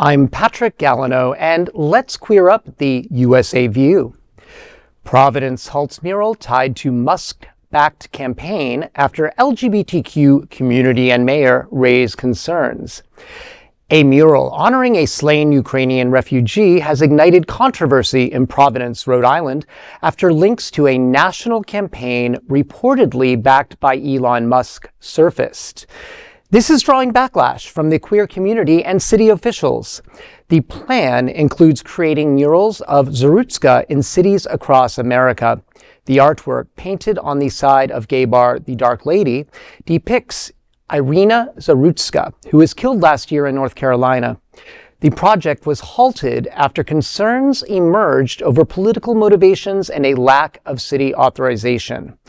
I'm Patrick Gallino, and let's queer up the USA view. Providence Halts mural tied to Musk-backed campaign after LGBTQ community and mayor raise concerns. A mural honoring a slain Ukrainian refugee has ignited controversy in Providence, Rhode Island, after links to a national campaign reportedly backed by Elon Musk surfaced. This is drawing backlash from the queer community and city officials. The plan includes creating murals of Zarutska in cities across America. The artwork, painted on the side of gay bar The Dark Lady, depicts Irina Zarutska, who was killed last year in North Carolina. The project was halted after concerns emerged over political motivations and a lack of city authorization.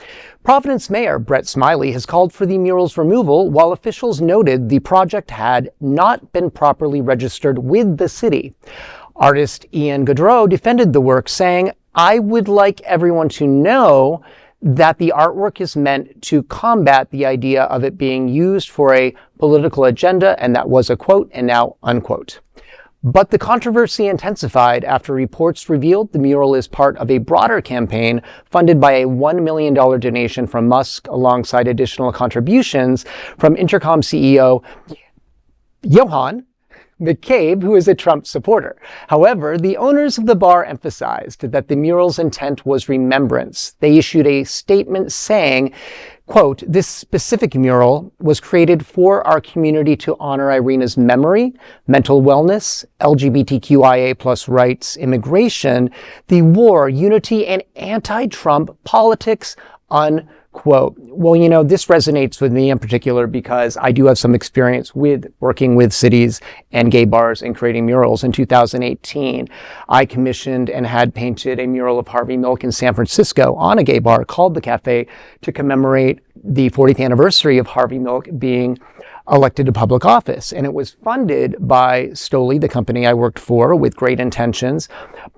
Providence Mayor Brett Smiley has called for the mural's removal, while officials noted the project had not been properly registered with the city. Artist Ian Gaudreau defended the work, saying, "I would like everyone to know that the artwork is meant to combat the idea of it being used for a political agenda," and that was a quote and now unquote. But the controversy intensified after reports revealed the mural is part of a broader campaign funded by a $1 million donation from Musk, alongside additional contributions from Intercom CEO Johan McCabe, who is a Trump supporter. However, the owners of the bar emphasized that the mural's intent was remembrance. They issued a statement saying, quote, "This specific mural was created for our community to honor Irina's memory, mental wellness, LGBTQIA+ rights, immigration, the war, unity, and anti-Trump politics," unquote. Well, this resonates with me in particular because I do have some experience with working with cities and gay bars and creating murals. In 2018, I commissioned and had painted a mural of Harvey Milk in San Francisco on a gay bar called The Cafe to commemorate the 40th anniversary of Harvey Milk being elected to public office. And it was funded by Stoli, the company I worked for, with great intentions.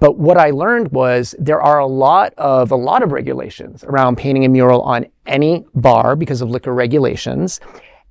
But what I learned was there are a lot of regulations around painting a mural on any bar because of liquor regulations.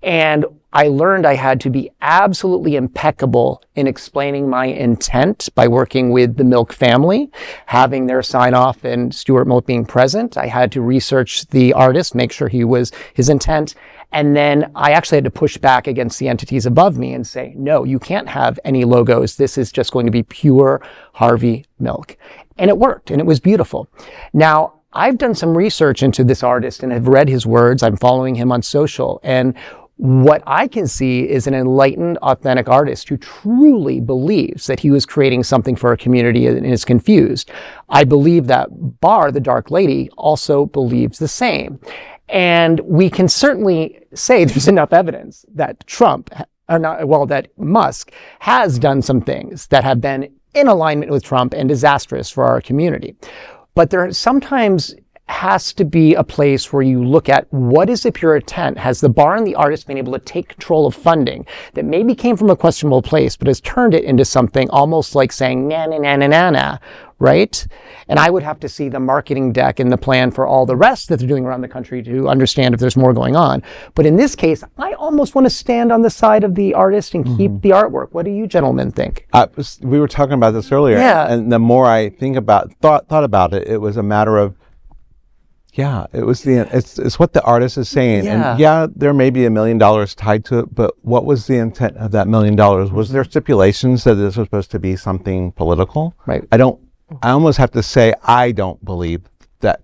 And I learned I had to be absolutely impeccable in explaining my intent by working with the Milk family, having their sign off and Stuart Milk being present. I had to research the artist, make sure his intent. And then I actually had to push back against the entities above me and say, no, you can't have any logos. This is just going to be pure Harvey Milk. And it worked, and it was beautiful. Now, I've done some research into this artist and have read his words. I'm following him on social. And what I can see is an enlightened, authentic artist who truly believes that he was creating something for a community and is confused. I believe that bar, The Dark Lady, also believes the same. And we can certainly say there's enough evidence that that Musk has done some things that have been in alignment with Trump and disastrous for our community. But there sometimes has to be a place where you look at what is the pure intent. Has the bar and the artist been able to take control of funding that maybe came from a questionable place, but has turned it into something almost like saying, na, na, na, na, na, na, right? And I would have to see the marketing deck and the plan for all the rest that they're doing around the country to understand if there's more going on. But in this case, I almost want to stand on the side of the artist and keep the artwork. What do you gentlemen think? We were talking about this earlier. Yeah. And the more I thought about it, it was a matter of, it's what the artist is saying. Yeah. And there may be $1 million tied to it, but what was the intent of that $1 million? Was there stipulations that this was supposed to be something political? Right. I almost have to say, I don't believe that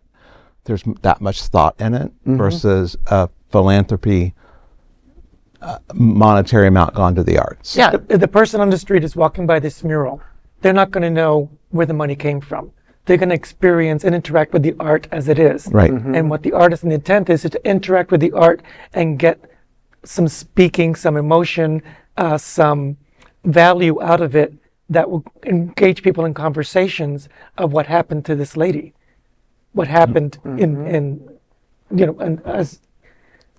there's that much thought in it versus a philanthropy monetary amount gone to the arts. Yeah. The person on the street is walking by this mural. They're not going to know where the money came from. They're going to experience and interact with the art as it is. Right. And what the artist and the intent is to interact with the art and get some speaking, some emotion, some value out of it that will engage people in conversations of what happened to this lady, what happened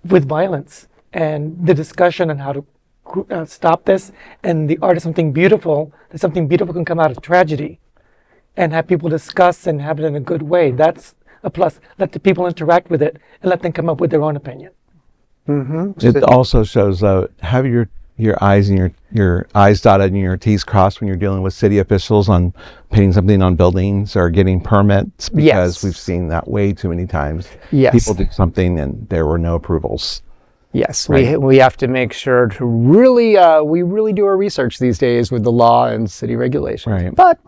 with violence, and the discussion on how to stop this, and the art is something beautiful, that something beautiful can come out of tragedy, and have people discuss and have it in a good way. That's a plus. Let the people interact with it and let them come up with their own opinion. It also shows, have your your I's dotted and your T's crossed when you're dealing with city officials on painting something on buildings or getting permits, because we've seen that way too many times. Yes. People do something and there were no approvals. Yes, Right. we have to make sure to really we really do our research these days with the law and city regulations. Right. But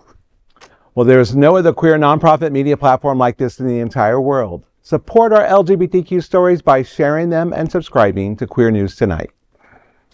Well, there's no other queer nonprofit media platform like this in the entire world. Support our LGBTQ stories by sharing them and subscribing to Queer News Tonight.